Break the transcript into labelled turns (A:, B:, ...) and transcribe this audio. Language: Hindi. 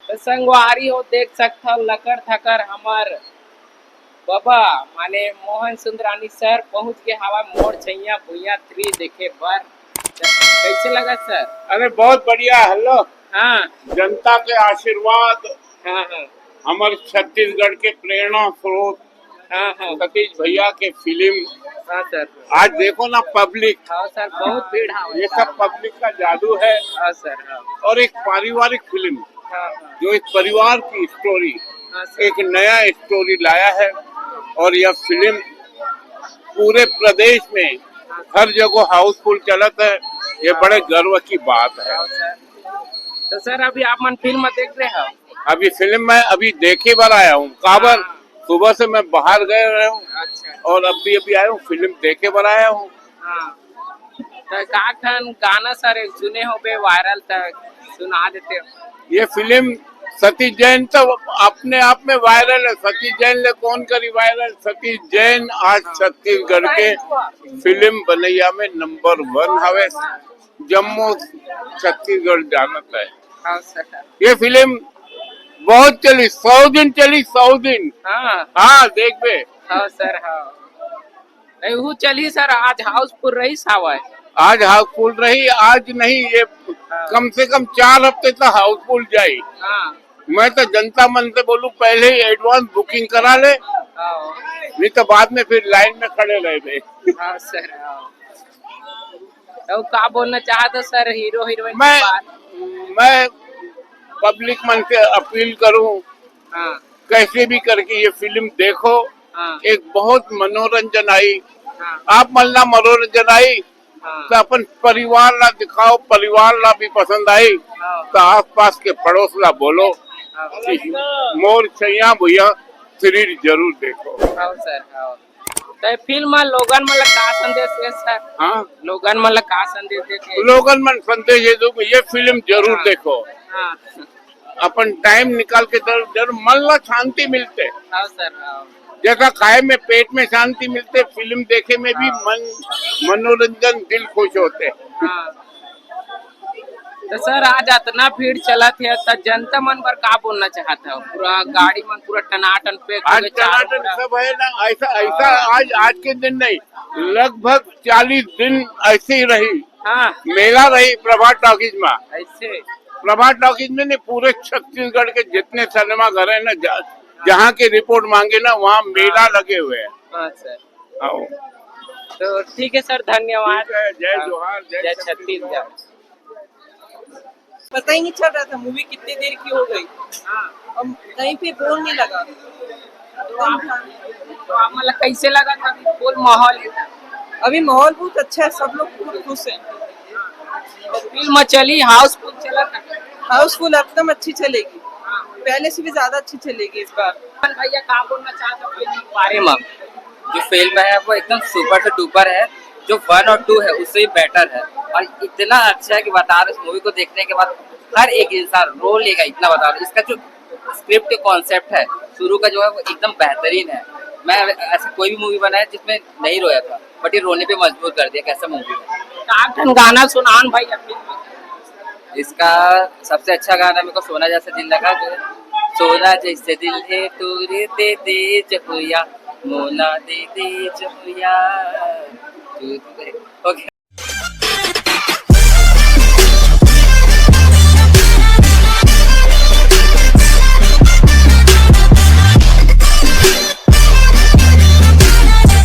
A: तो संगवारी हो देख सकता लकर थकर हमार बाबा माने मोहन सुंदरानी सर पहुंच के हवा मोड़ छैया भुइया 3 देखे बर कैसे लगा सर?
B: अरे बहुत बढ़िया। हेलो।
A: हाँ
B: जनता के आशीर्वाद,
A: हाँ हाँ
B: हमारे छत्तीसगढ़ के प्रेरणा स्रोत
A: हाँ हाँ
B: सतीश भैया के फिल्म।
A: हाँ सर।
B: आज देखो ना पब्लिक,
A: हाँ सर बहुत भीड़ है।
B: ये सब पब्लिक का जादू है।
A: हाँ सर हाँ
B: और एक पारिवारिक फिल्म
A: हाँ हाँ
B: जो एक परिवार की स्टोरी,
A: हाँ सर।
B: एक नया स्टोरी लाया है। और यह फिल्म पूरे प्रदेश में हर जगह हाउसफुल चलत है। ये बड़े गर्व की बात है।
A: हाँ सर। तो सर अभी आप मन फिल्म देख रहे हो?
B: अभी फिल्म मैं अभी देखे बार आया हूँ काबर। सुबह से मैं बाहर गए रहा हूँ
A: अच्छा
B: और अभी आया हूँ, फिल्म देखे बार आया हूँ।
A: हाँ तो का ठन गाना सर सुने हो बे वायरल तक सुना देते हो।
B: ये फिल्म सतीश जैन तो अपने आप में वायरल है। सतीश जैन ले कौन करी वायरल? सतीश जैन आज छत्तीसगढ़ के फिल्म बनैया में नंबर 1 हवे। जम्मू छत्तीसगढ़ जानत है।
A: हाँ सर।
B: ये फिल्म बहुत चली, 100 दिन चली, 100 दिन।
A: हाँ
B: हाँ देख बे।
A: हाँ सर हाँ नहीं वो चली सर आज हाउसफुल रही सावा है।
B: आज हाउसफुल रही, आज नहीं ये कम से कम 4 हफ्ते तक हाउसफुल जाई।
A: हाँ
B: मैं तो जनता मन से बोलूं पहले ही एडवांस बुकिंग करा ले,
A: हाँ
B: नहीं तो बाद में फिर लाइन में खड़े रह गए।
A: हाँ सर हाँ तो का बोलना चाहते सर हीरो हीरोइन
B: मैं पब्लिक मन से अपील करूं,
A: हाँ
B: कैसे भी करके ये फिल्म देखो।
A: हाँ
B: एक बहुत मनोरंजन आई।
A: हाँ
B: आप मल्ला मनोरंजन आई
A: हाँ
B: तो अपन परिवार ला दिखाओ, परिवार ला भी पसंद आई
A: हाँ
B: तो आस पास के पड़ोस ला बोलो कि मोर छैया भैया 3 जरूर देखो।
A: हाँ सर हाँ तो फिल्म में लोगन मतलब का संदेश है सर?
B: हाँ
A: लोगन मतलब का संदेश देते?
B: लोगन मन संदेश ये दो, ये फिल्म जरूर
A: हाँ।
B: देखो।
A: हाँ
B: अपन टाइम निकाल के जरूर, मन ला शांति मिलते।
A: हाँ सर हाँ
B: जैसा खाए में पेट में शांति मिलते, फिल्म देखे में भी मनोरंजन, दिल खुश होते।
A: हाँ तो सर आज इतना भीड़ चला थे तो जनता मन पर का बोलना चाहता हो? पूरा गाड़ी मन पूरा टनाटन पे
B: आज टनाटन सब है ना। ऐसा आज के दिन नहीं, लगभग 40 दिन ऐसे ही रही।
A: हाँ
B: मेला रही प्रभात टॉकीज में।
A: ऐसे
B: प्रभात टॉकीज में नहीं, पूरे छत्तीसगढ़ के जितने सिनेमा घर है ना, जहाँ की रिपोर्ट मांगे ना वहाँ मेला लगे हुए हैं।
A: हाँ सर
B: आओ।
A: तो ठीक है सर धन्यवाद।
B: ठीक है, जय जोहार,
A: जय छत्तीसगढ़।
C: पता ही नहीं चल रहा था मूवी कितनी देर की हो गई।
A: हाँ
C: अब कहीं पे बोल नहीं लगा।
A: तो आप मतलब कैसे लगा था फुल माहौल?
C: अभी माहौल बहुत अच्छा है, सब लोग बहुत खुश हैं।
A: फिल्म चली हाउसफुल चला था।
C: हाउसफुल एकदम अच्छी चलेगी, पहले से भी ज्यादा अच्छी चलेगी इस बार।
A: भैया क्या बोलना चाहते हो फिल्म के बारे में?
D: जो फिल्म है वो एकदम सुपर से डुपर है। जो 1 और 2 है उससे भी बेटर है और इतना अच्छा है कि बता रहे इस मूवी को देखने के बाद हर एक इंसान रो लेगा, इतना बता रहे। इसका जो स्क्रिप्ट कॉन्सेप्ट है शुरू का जो है वो एकदम बेहतरीन है। मैं ऐसा कोई भी मूवी बनाया जिसमें नहीं रोया था, बट ये रोने पे मजबूर कर दिया। कैसा मूवी है?
A: गाना सुनान भैया फिल्म
D: इसका सबसे अच्छा गाना मेरे को सोना जैसा दिल लगा, जो सोना जैसे दिल है तोरे दे दे जहुया, मोना दे दे जहुया। ओके।